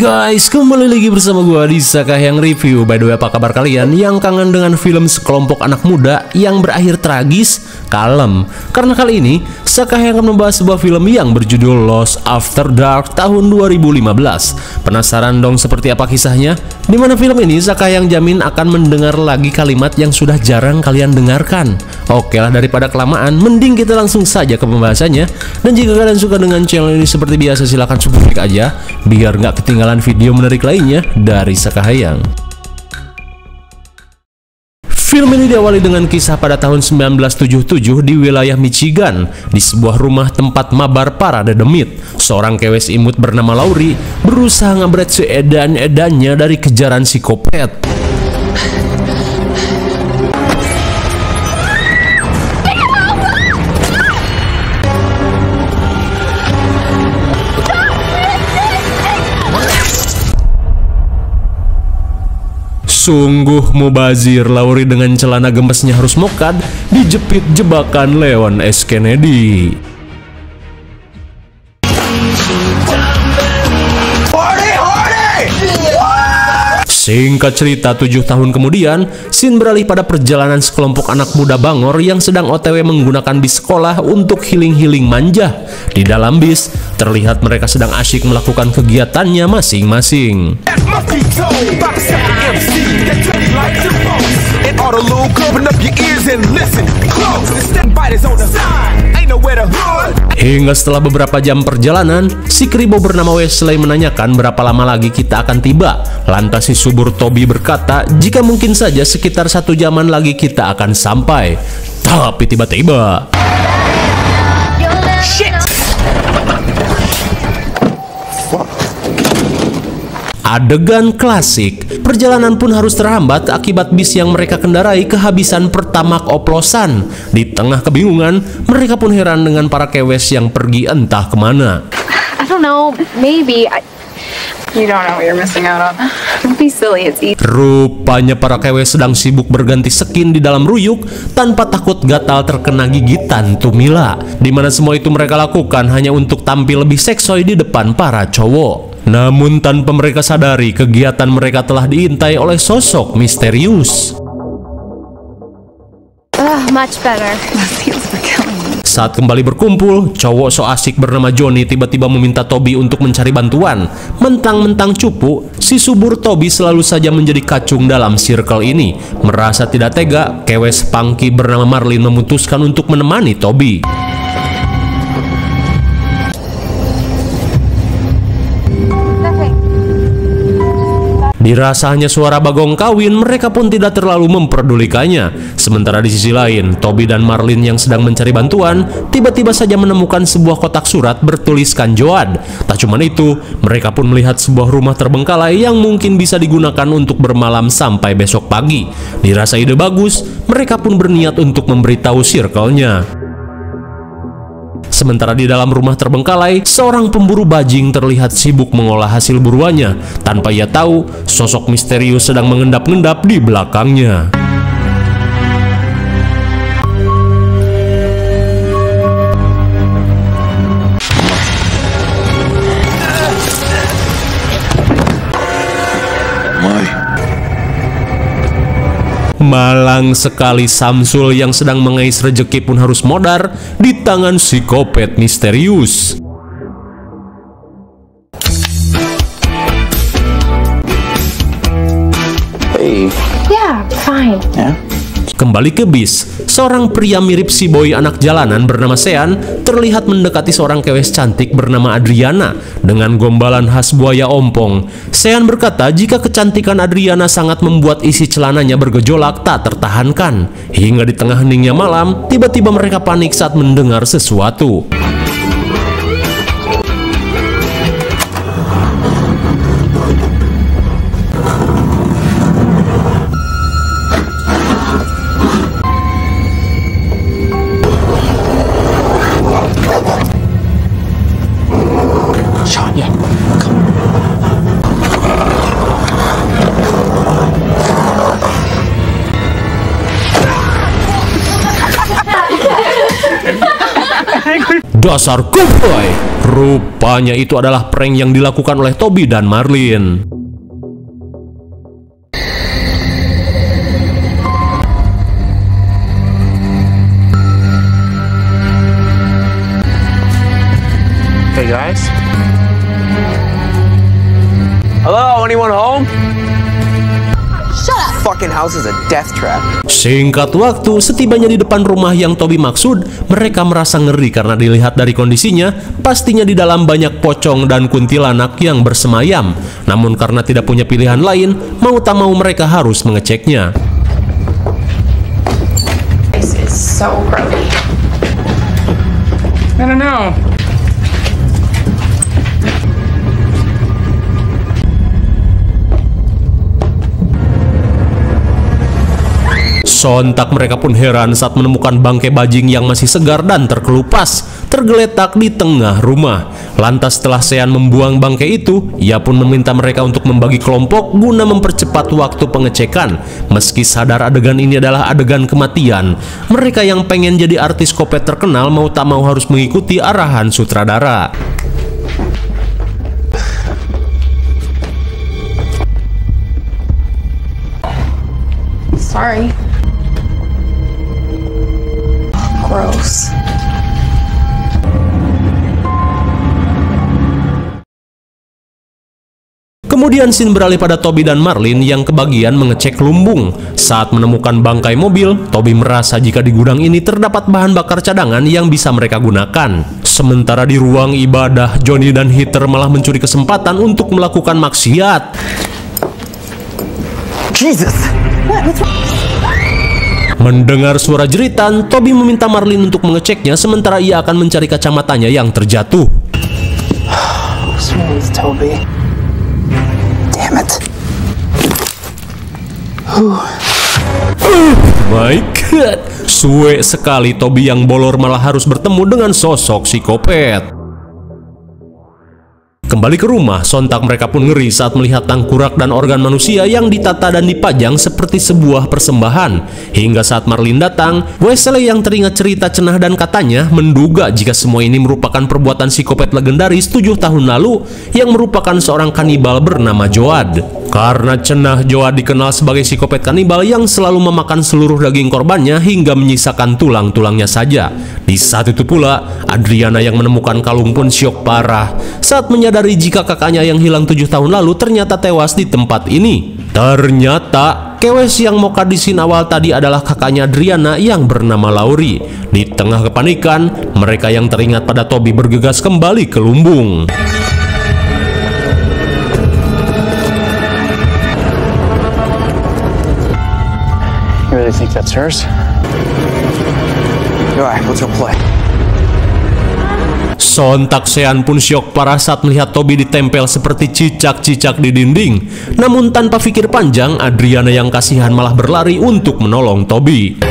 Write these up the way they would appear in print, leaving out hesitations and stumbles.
Guys, kembali lagi bersama gua di Sakahyang Review. By the way, apa kabar kalian yang kangen dengan film sekelompok anak muda yang berakhir tragis? Kalem, karena kali ini Sakahyang akan membahas sebuah film yang berjudul Lost After Dark tahun 2015. Penasaran dong seperti apa kisahnya? Dimana film ini Sakahyang jamin akan mendengar lagi kalimat yang sudah jarang kalian dengarkan. Oke lah, daripada kelamaan, mending kita langsung saja ke pembahasannya. Dan jika kalian suka dengan channel ini seperti biasa, silahkan subscribe aja biar nggak ketinggalan video menarik lainnya dari Sakahyang. Film ini diawali dengan kisah pada tahun 1977 di wilayah Michigan, di sebuah rumah tempat mabar para dedemit. Seorang kewes imut bernama Laurie berusaha ngabret seedan-edannya dari kejaran psikopat. Sungguh mubazir, Laurie dengan celana gemesnya harus mokad dijepit jebakan Leon S. Kennedy. Singkat cerita, 7 tahun kemudian, scene beralih pada perjalanan sekelompok anak muda Bangor yang sedang OTW menggunakan bis sekolah untuk healing-healing manja. Di dalam bis, terlihat mereka sedang asyik melakukan kegiatannya masing-masing. Hingga setelah beberapa jam perjalanan, si kribo bernama Wesley menanyakan berapa lama lagi kita akan tiba. Lantas si subur Toby berkata, jika mungkin saja sekitar 1 jaman lagi kita akan sampai. Tapi tiba-tiba adegan klasik. Perjalanan pun harus terhambat akibat bis yang mereka kendarai kehabisan pertamak oplosan. Di tengah kebingungan, mereka pun heran dengan para kewes yang pergi entah kemana. I don't know, maybe you don't know what you're missing out on. Don't be silly, it's easy. Rupanya para kewes sedang sibuk berganti skin di dalam ruyuk tanpa takut gatal terkena gigitan Tumila. Dimana semua itu mereka lakukan hanya untuk tampil lebih seksoi di depan para cowok. Namun tanpa mereka sadari, kegiatan mereka telah diintai oleh sosok misterius. Much better. Saat kembali berkumpul, cowok so asik bernama Johnny tiba-tiba meminta Toby untuk mencari bantuan. Mentang-mentang cupu, si subur Toby selalu saja menjadi kacung dalam circle ini. Merasa tidak tega, kewes punky bernama Marlin memutuskan untuk menemani Toby. Dirasa hanya suara bagong kawin, mereka pun tidak terlalu memperdulikannya. Sementara di sisi lain, Toby dan Marlin yang sedang mencari bantuan tiba-tiba saja menemukan sebuah kotak surat bertuliskan Joad. Tak cuma itu, mereka pun melihat sebuah rumah terbengkalai yang mungkin bisa digunakan untuk bermalam sampai besok pagi. Dirasa ide bagus, mereka pun berniat untuk memberitahu circle-nya. Sementara di dalam rumah terbengkalai, seorang pemburu bajing terlihat sibuk mengolah hasil buruannya. Tanpa ia tahu, sosok misterius sedang mengendap-endap di belakangnya. Malang sekali, Samsul yang sedang mengais rejeki pun harus modar di tangan psikopat misterius. Hey. Yeah, fine. Yeah. Kembali ke bis, seorang pria mirip si boy anak jalanan bernama Sean terlihat mendekati seorang kewes cantik bernama Adriana dengan gombalan khas buaya ompong. Sean berkata jika kecantikan Adriana sangat membuat isi celananya bergejolak tak tertahankan. Hingga di tengah heningnya malam, tiba-tiba mereka panik saat mendengar sesuatu. Dasar cowboy! Rupanya itu adalah prank yang dilakukan oleh Toby dan Marlin. Hey guys. Hello, anyone home? Shut up! Fucking house is a death trap. Singkat waktu, setibanya di depan rumah yang Toby maksud, mereka merasa ngeri karena dilihat dari kondisinya, pastinya di dalam banyak pocong dan kuntilanak yang bersemayam. Namun karena tidak punya pilihan lain, mau tak mau mereka harus mengeceknya. This is so grubby. I don't know. Sontak mereka pun heran saat menemukan bangkai bajing yang masih segar dan terkelupas, tergeletak di tengah rumah. Lantas setelah Sean membuang bangkai itu, ia pun meminta mereka untuk membagi kelompok guna mempercepat waktu pengecekan. Meski sadar adegan ini adalah adegan kematian, mereka yang pengen jadi artis kopet terkenal mau tak mau harus mengikuti arahan sutradara. Sorry. Gross. Kemudian scene beralih pada Toby dan Marlin yang kebagian mengecek lumbung. Saat menemukan bangkai mobil, Toby merasa jika di gudang ini terdapat bahan bakar cadangan yang bisa mereka gunakan. Sementara di ruang ibadah, Johnny dan Heather malah mencuri kesempatan untuk melakukan maksiat. Jesus! Mendengar suara jeritan, Toby meminta Marlin untuk mengeceknya sementara ia akan mencari kacamatanya yang terjatuh. Smooth, Toby. Damn it. My God, suwe sekali Toby yang bolor malah harus bertemu dengan sosok psikopat. Kembali ke rumah, sontak mereka pun ngeri saat melihat tengkorak dan organ manusia yang ditata dan dipajang seperti sebuah persembahan. Hingga saat Marlin datang, Wesley yang teringat cerita cenah dan katanya menduga jika semua ini merupakan perbuatan psikopat legendaris 7 tahun lalu yang merupakan seorang kanibal bernama Joad. Karena cenah Joad dikenal sebagai psikopat kanibal yang selalu memakan seluruh daging korbannya hingga menyisakan tulang-tulangnya saja. Di saat itu pula, Adriana yang menemukan kalung pun syok parah saat menyadari jika kakaknya yang hilang 7 tahun lalu ternyata tewas di tempat ini. Ternyata, kewes yang moka di scene awal tadi adalah kakaknya Adriana yang bernama Laurie. Di tengah kepanikan, mereka yang teringat pada Toby bergegas kembali ke lumbung. You really think that's hers? Alright, let's go play. Sontak Sean pun syok parah saat melihat Toby ditempel seperti cicak-cicak di dinding. Namun tanpa pikir panjang, Adriana yang kasihan malah berlari untuk menolong Toby.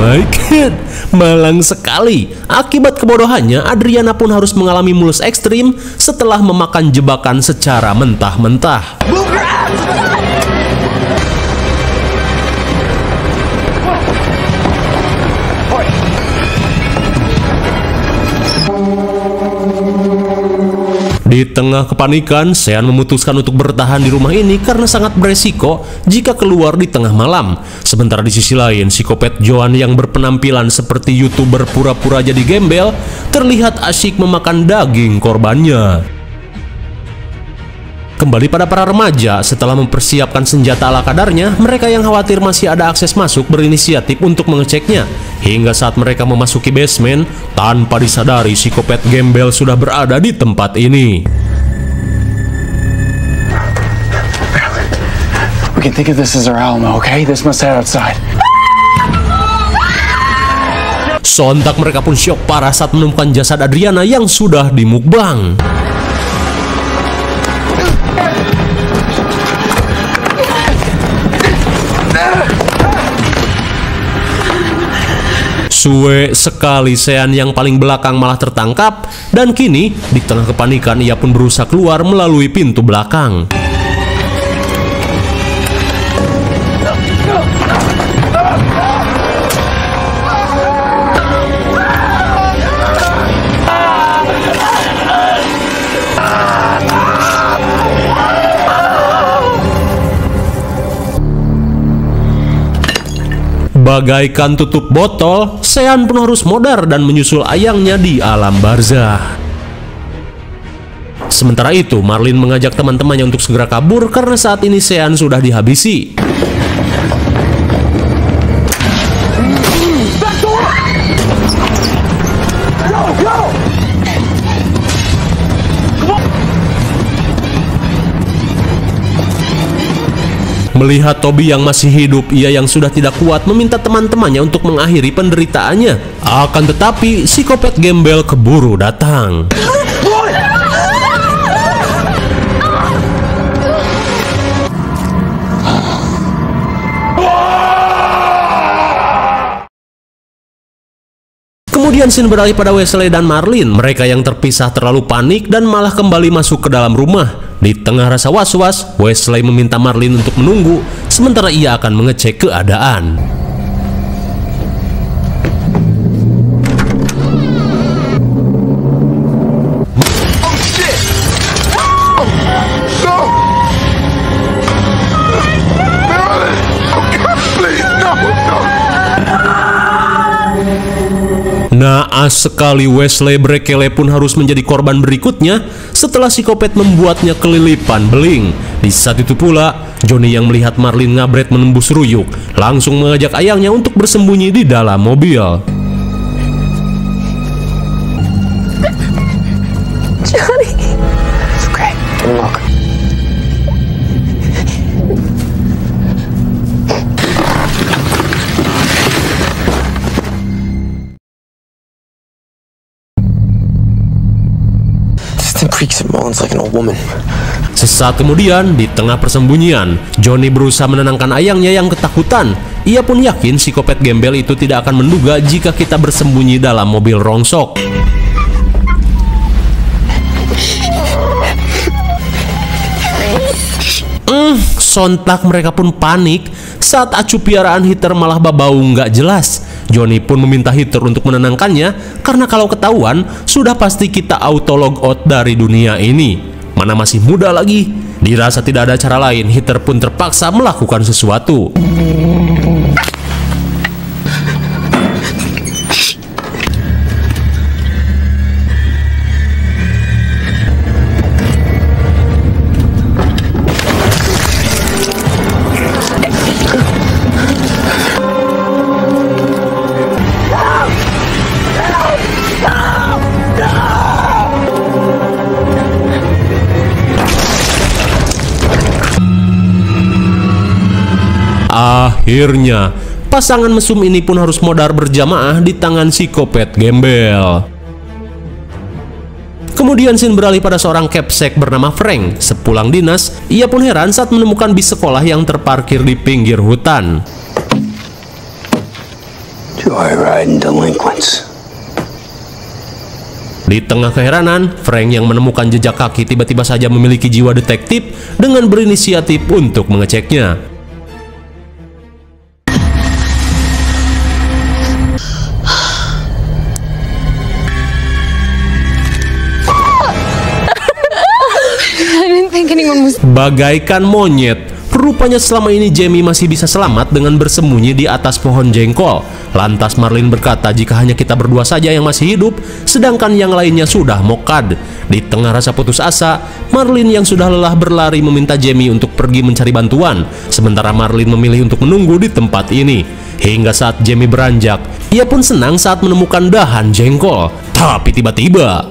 My God, malang sekali. Akibat kebodohannya, Adriana pun harus mengalami mulus ekstrim setelah memakan jebakan secara mentah-mentah. Di tengah kepanikan, Sean memutuskan untuk bertahan di rumah ini karena sangat beresiko jika keluar di tengah malam. Sementara di sisi lain, psikopat Joan yang berpenampilan seperti YouTuber pura-pura jadi gembel terlihat asyik memakan daging korbannya. Kembali pada para remaja, setelah mempersiapkan senjata ala kadarnya, mereka yang khawatir masih ada akses masuk berinisiatif untuk mengeceknya. Hingga saat mereka memasuki basement, tanpa disadari psikopat gembel sudah berada di tempat ini. We can think of this as our Alamo, okay? This must head outside. Sontak mereka pun syok parah saat menemukan jasad Adriana yang sudah dimukbang. Suwe sekali, Sean yang paling belakang malah tertangkap, dan kini di tengah kepanikan ia pun berusaha keluar melalui pintu belakang. Bagaikan tutup botol, Sean pun harus modar dan menyusul ayangnya di alam barzah. Sementara itu, Marlin mengajak teman-temannya untuk segera kabur karena saat ini Sean sudah dihabisi. Melihat Toby yang masih hidup, ia yang sudah tidak kuat meminta teman-temannya untuk mengakhiri penderitaannya. Akan tetapi, psikopat gembel keburu datang. Kemudian scene beralih pada Wesley dan Marlin. Mereka yang terpisah terlalu panik dan malah kembali masuk ke dalam rumah. Di tengah rasa was-was, Wesley meminta Marlin untuk menunggu, sementara ia akan mengecek keadaan. Naas sekali, Wesley Brekele pun harus menjadi korban berikutnya setelah psikopat membuatnya kelilipan beling. Di saat itu pula, Johnny yang melihat Marlin ngabret menembus ruyuk langsung mengajak ayangnya untuk bersembunyi di dalam mobil. Johnny. It's okay. Give me a look. Creaks and moans like an old woman. Sesaat kemudian, di tengah persembunyian, Johnny berusaha menenangkan ayangnya yang ketakutan. Ia pun yakin psikopat gembel itu tidak akan menduga jika kita bersembunyi dalam mobil rongsok. Sontak mereka pun panik saat acu piaraan Heather malah babau nggak jelas. Johnny pun meminta Heather untuk menenangkannya karena kalau ketahuan sudah pasti kita auto log out dari dunia ini. Mana masih muda lagi. Dirasa tidak ada cara lain, Heather pun terpaksa melakukan sesuatu. Akhirnya, pasangan mesum ini pun harus modar berjamaah di tangan psikopat gembel. Kemudian scene beralih pada seorang capsek bernama Frank. Sepulang dinas, ia pun heran saat menemukan bis sekolah yang terparkir di pinggir hutan. Joyriding delinquents. Di tengah keheranan, Frank yang menemukan jejak kaki tiba-tiba saja memiliki jiwa detektif dengan berinisiatif untuk mengeceknya. Bagaikan monyet, rupanya selama ini Jamie masih bisa selamat dengan bersembunyi di atas pohon jengkol. Lantas Marlin berkata jika hanya kita berdua saja yang masih hidup, sedangkan yang lainnya sudah mokad. Di tengah rasa putus asa, Marlin yang sudah lelah berlari meminta Jamie untuk pergi mencari bantuan, sementara Marlin memilih untuk menunggu di tempat ini. Hingga saat Jamie beranjak, ia pun senang saat menemukan dahan jengkol. Tapi tiba-tiba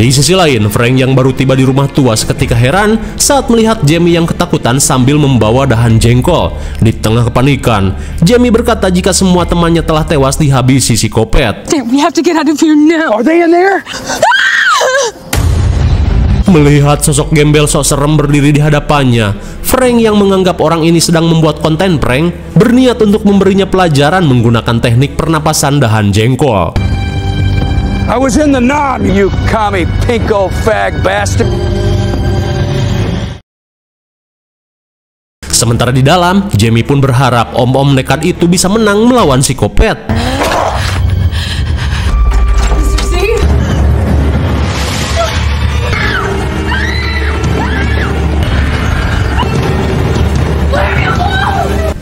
di sisi lain, Frank yang baru tiba di rumah tua seketika heran saat melihat Jamie yang ketakutan sambil membawa dahan jengkol. Di tengah kepanikan, Jamie berkata jika semua temannya telah tewas dihabisi psikopat. We have to get out of here now. Are they in there? Melihat sosok gembel sok serem berdiri di hadapannya, Frank yang menganggap orang ini sedang membuat konten prank, berniat untuk memberinya pelajaran menggunakan teknik pernapasan dahan jengkol. I was in the knob, you commie pinko fag bastard. Sementara di dalam, Jamie pun berharap om-om nekat itu bisa menang melawan psikopat.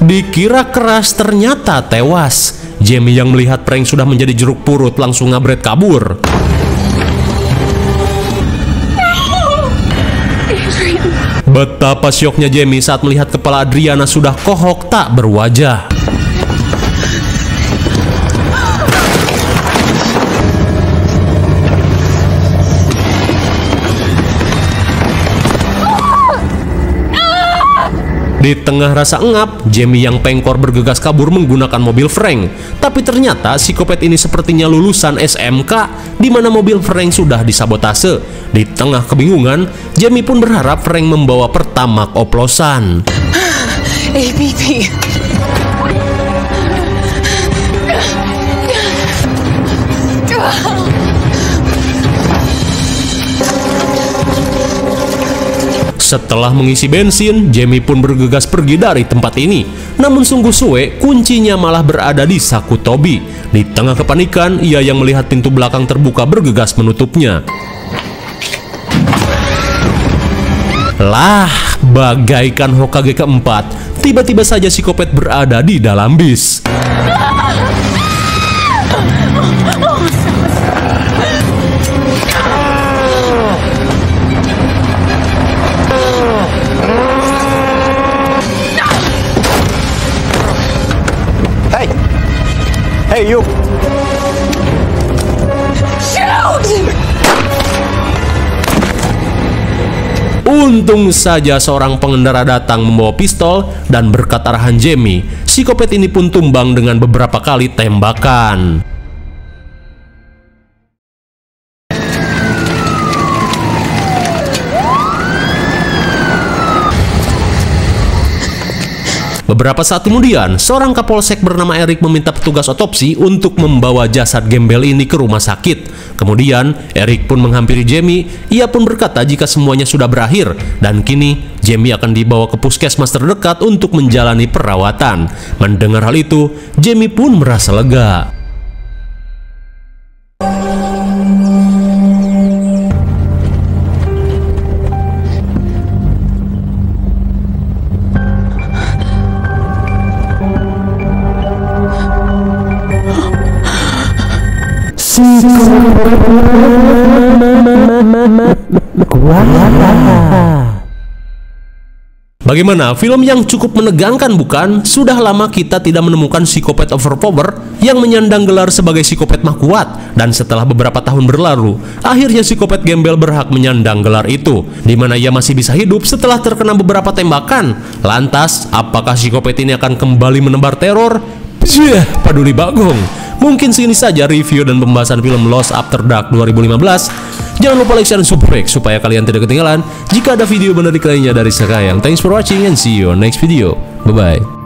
Dikira keras, ternyata tewas. Jamie yang melihat prank sudah menjadi jeruk purut langsung ngabret kabur. Betapa syoknya Jamie saat melihat kepala Adriana sudah kohok tak berwajah. Di tengah rasa engap, Jamie yang pengkor bergegas kabur menggunakan mobil Frank. Tapi ternyata psikopat ini sepertinya lulusan SMK, di mana mobil Frank sudah disabotase. Di tengah kebingungan, Jamie pun berharap Frank membawa pertamak oplosan. ABP. Setelah mengisi bensin, Jamie pun bergegas pergi dari tempat ini. Namun sungguh suwe, kuncinya malah berada di saku Toby. Di tengah kepanikan, ia yang melihat pintu belakang terbuka bergegas menutupnya. Lah, bagaikan Hokage keempat, tiba-tiba saja psikopat berada di dalam bis. Hey, you! Shoot! Untung saja seorang pengendara datang membawa pistol dan berkat arahan Jamie, psikopat ini pun tumbang dengan beberapa kali tembakan. Beberapa saat kemudian, seorang kapolsek bernama Eric meminta petugas otopsi untuk membawa jasad gembel ini ke rumah sakit. Kemudian, Eric pun menghampiri Jamie. Ia pun berkata jika semuanya sudah berakhir, dan kini Jamie akan dibawa ke puskesmas terdekat untuk menjalani perawatan. Mendengar hal itu, Jamie pun merasa lega. Bagaimana? Film yang cukup menegangkan bukan? Sudah lama kita tidak menemukan psikopat overpower yang menyandang gelar sebagai psikopat mahkuat. Dan setelah beberapa tahun berlalu, akhirnya psikopat gembel berhak menyandang gelar itu, di mana ia masih bisa hidup setelah terkena beberapa tembakan. Lantas, apakah psikopat ini akan kembali menebar teror? Paduli bagong. Mungkin sini saja review dan pembahasan film Lost After Dark 2015. Jangan lupa like, share, dan subscribe supaya kalian tidak ketinggalan jika ada video menarik lainnya dari Sekayang. Thanks for watching and see you on next video. Bye-bye.